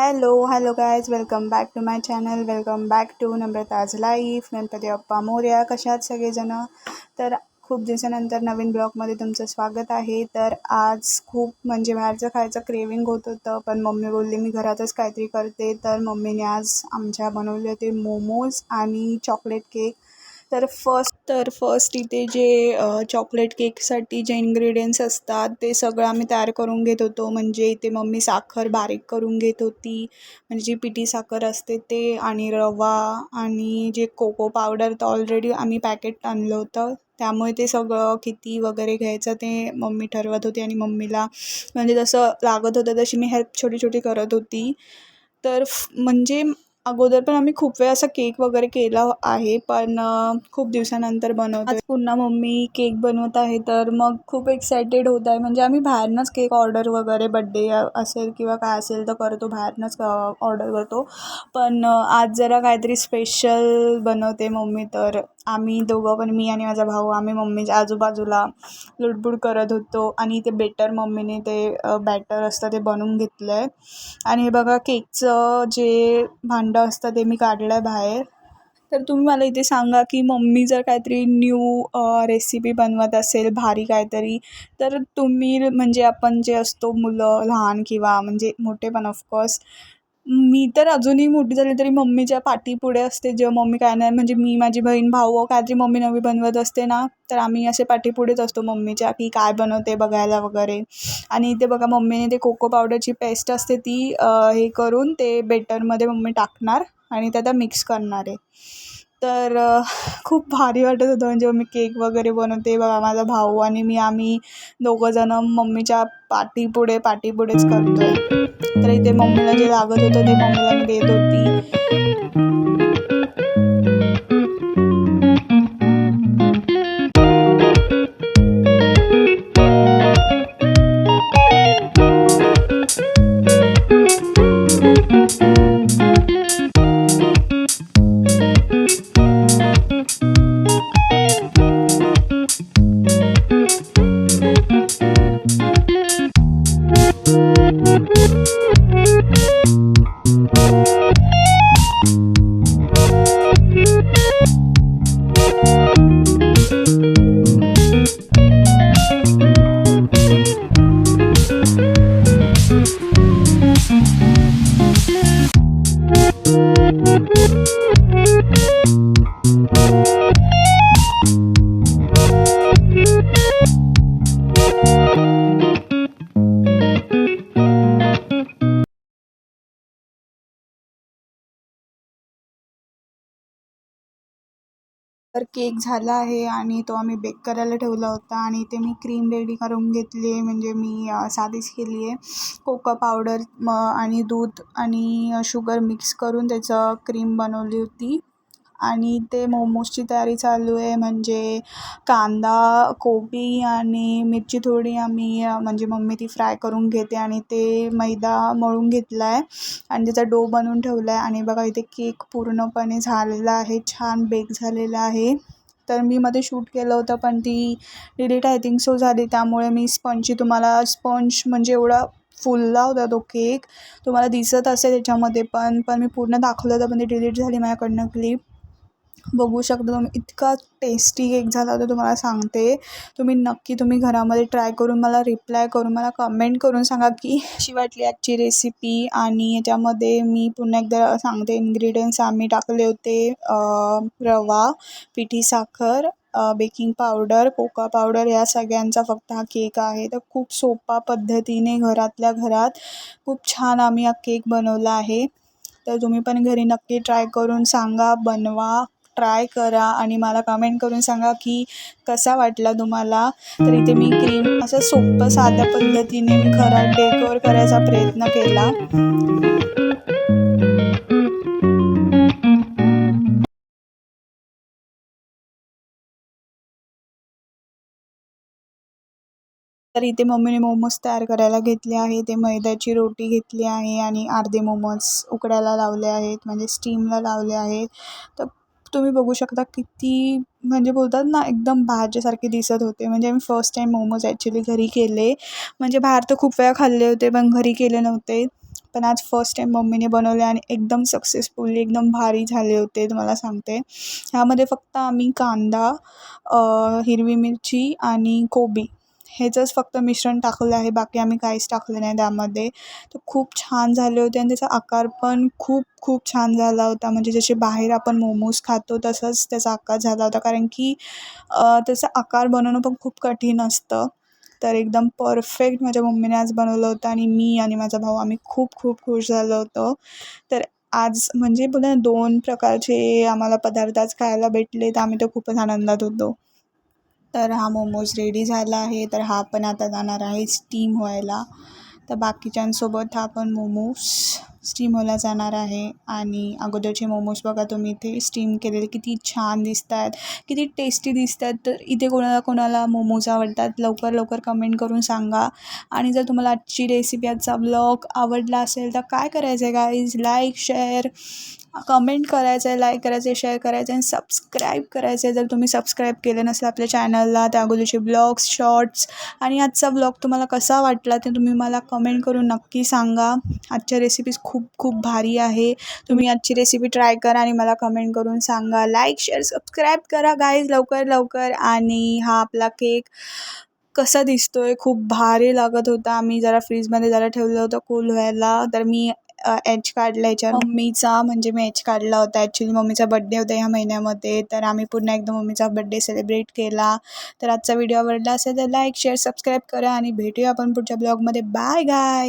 Hello guys, welcome back to my channel. Welcome back to Namrata's life. Ganpati Bappa Morya. कशा आहात सगळेजणं? तर खूप दिवसानंतर नवीन ब्लॉगमध्ये तुमचं स्वागत आहे. तर आज खूप बाहेरचं खायचं क्रेविंग होत होतं, पण मम्मी बोलली मी घरातच काहीतरी करते. तर मम्मीने आज आमच्या बनवले होते मोमोज आणि चॉकलेट केक. तर फर्स्ट इथे जे चॉकलेट केकसाठी जे इन्ग्रेडियंट्स असतात ते सगळं आम्ही तयार करून घेत होतो. म्हणजे इथे मम्मी साखर बारीक करून घेत होती, म्हणजे जी पिठी साखर असते ते, आणि रवा आणि जे कोको पावडर तर ऑलरेडी आम्ही पॅकेट आणलं होतं, त्यामुळे ते सगळं किती वगैरे घ्यायचं ते मम्मी ठरवत होती. आणि मम्मीला जसं लागत होतं तशी मी हेल्प छोटी छोटी करत होती. तर अगोदर पण आम्ही खूप वेळ असा केक वगैरे केला आहे, पण खूप दिवसानंतर बनवतो. आज पुन्हा मम्मी केक बनवत आहे, तर मग खूप एक्सायटेड होत आहे. आम्ही बाहेरनंच केक ऑर्डर वगैरे बड्डे असेल किंवा काय असेल तर करतो, बाहेरनंच ऑर्डर करतो. पण आज जरा काहीतरी स्पेशल बनवते मम्मी. तर आम्ही दोघं पण, मी आणि माझा भाऊ, आम्ही मम्मीच्या आजूबाजूला लुडबुड करत होतो. आणि ते मम्मीने ते बॅटर असतं ते बनवून घेतलं आहे. आणि हे बघा, केकचं जे भांडं असतं ते मी काढलं आहे बाहेर. तर तुम्ही मला इथे सांगा की मम्मी जर काहीतरी न्यू रेसिपी बनवत असेल भारी काहीतरी, तर तुम्ही आपण जे असतो मुलं लहान किंवा मोठे पण ऑफकोर्स, मी तर अजूनही मोठी झाली तरी मम्मीच्या पाठीपुढे असते. जेव्हा मम्मी काय नाही, मी, माझी बहीण, भाऊ काहीतरी मम्मी नवी बनवत असते ना, तर आम्ही असे पाठीपुढेच असतो मम्मीच्या, की काय बनवते बघायला वगैरे. आणि इथे बघा, मम्मीने ते कोको पावडरची पेस्ट असते ती हे करून ते बेटरमध्ये मम्मी टाकणार आणि त्यात मिक्स करणार आहे. तर खूप भारी वाटत होतं. मी केक वगैरे बनवते बघा, माझा भाऊ आणि मी, आम्ही दोघंजणं मम्मीच्या पाठीपुढेच करतोय. तर इथे मम्मीला जे लागत होतं ते मम्मीला मी देत होती. तर केक झाला आहे आणि तो आम्ही बेक करायला ठेवला होता. आणि इथे मी क्रीम रेडी करून घेतली आहे, मी साधीच केली आहे. कोको पावडर आणि दूध आणि शुगर मिक्स करून त्याचं क्रीम बनवली होती. आणि ते मोमोजची तयारी चालू आहे. कांदा, कोबी आणि मिरची थोडी आम्ही मम्मी ती फ्राय करून घेते आणि ते मैदा मळून घेतला आहे आणि त्याचा डो बनवून ठेवला आहे. आणि बघा, इथे केक पूर्णपणे झालेला आहे, छान बेक झालेला आहे. तर मी मध्ये शूट केलं होतं, पण ती डिलीट आय थिंक सो झाली, त्यामुळे मी तुम्हाला स्पंज एवढा फुलला होता तो केक, तुम्हाला दिसत असेल त्याच्यामध्ये, पण मी पूर्ण दाखवलं होतं, पण ती डिलीट झाली माझ्याकडनं क्लिप. बघू शकता तुम्ही, इतका टेस्टी केक झाला होता, तुम्हाला सांगते. तुम्ही घरामध्ये ट्राय करून मला रिप्लाय करून मला कमेंट करून सांगा की कशी वाटली आजची रेसिपी. आणि याच्यामध्ये मी पुन्हा एकदा सांगते, इन्ग्रेडियंट्स आम्ही टाकले होते रवा, पिठी साखर, बेकिंग पावडर, कोको पावडर, या सगळ्यांचा फक्त हा केक आहे. तर खूप सोपा पद्धतीने घरातल्या घरात खूप छान आम्ही हा केक बनवला आहे. तर तुम्ही पण घरी नक्की ट्राय करून सांगा, बनवा, ट्राय करा आणि मला कमेंट करून सांगा की कसा वाटला तुम्हाला. तर इथे मी क्रीम असं सोपं साध्या पद्धतीने मी घरात डेकोर करायचा प्रयत्न केला. तर इथे मम्मीने मोमोज तयार करायला घेतले आहे. ते मैद्याची रोटी घेतली आहे आणि अर्धे मोमोज उकडायला लावले आहेत, स्टीमला लावले आहेत. तर तुम्ही बघू शकता किती बोलतात ना, एकदम भाज्यासारखे दिसत होते. मी फर्स्ट टाईम मोमोज ॲक्च्युली घरी केले. बाहेर तर खूप वेळा खाल्ले होते, पण घरी केले नव्हते. पण आज फर्स्ट टाईम मम्मीने बनवले आणि एकदम सक्सेसफुली एकदम भारी झाले होते तुम्हाला सांगते. ह्यामध्ये फक्त आम्ही कांदा, हिरवी मिरची आणि कोबी ह्याचंच फक्त मिश्रण टाकलं आहे, बाकी आम्ही काहीच टाकलं नाही त्यामध्ये. तर खूप छान झाले होते आणि त्याचा आकार पण खूप खूप छान झाला होता. म्हणजे जसे बाहेर आपण मोमोज खातो तसंच त्याचा आकार झाला होता, कारण की त्याचा आकार बनवणं पण खूप कठीण असतं. तर एकदम परफेक्ट माझ्या मम्मीने आज बनवलं होतं आणि मी आणि माझा भाऊ आम्ही खूप खूप खुश झालो होतो. तर आज म्हणजे बोला ना 2 प्रकारचे आम्हाला पदार्थ आज खायला भेटले, तर आम्ही तर खूपच आनंदात होतो. तर हा मोमोज रेडी झाला आहे, तर हा पण आता जाणार आहे स्टीम व्हायला. तर बाकीच्यांसोबत हा पण मोमोज स्टीम व्हायला जाणार आहे. आणि अगोदरचे मोमोज बघा तुम्ही इथे स्टीम केलेले किती छान दिसत आहेत, किती टेस्टी दिसत आहेत. तर इथे कोणाला कोणाला मोमोज आवडतात लवकर लवकर कमेंट करून सांगा. आणि जर तुम्हाला आजची रेसिपी, आजचा ब्लॉग आवडला असेल तर काय करायचं आहे गाईज, लाईक शेअर कमेंट करायचं आहे, लाईक करायचं आहे, शेअर करायचं आहे आणि सबस्क्राईब करायचं आहे. जर तुम्ही सबस्क्राईब केलं नसेल आपल्या चॅनलला, त्या अगोदरचे ब्लॉग्स, शॉर्ट्स आणि आजचा ब्लॉग तुम्हाला कसा वाटला ते तुम्ही मला कमेंट करून नक्की सांगा. आजच्या रेसिपीज खूप खूप भारी आहे. तुम्ही आजची रेसिपी ट्राय करा आणि मला कमेंट करून सांगा. लाईक शेअर सबस्क्राईब करा गाईज लवकर लवकर. आणि हा आपला केक कसा दिसतोय, खूप भारी लागत होता. आम्ही जरा फ्रीजमध्ये जरा ठेवलं होतं कूल व्हायला. तर मी एच काढला याच्यावर मम्मीचा, म्हणजे मी एच काढला होता. ॲक्च्युली मम्मीचा बड्डे होता ह्या महिन्यामध्ये, तर आम्ही पुन्हा एकदा मम्मीचा बड्डे सेलिब्रेट केला. तर आजचा व्हिडिओ आवडला असेल तर लाईक शेअर सबस्क्राईब करा आणि भेटूया आपण पुढच्या ब्लॉगमध्ये. बाय गाय.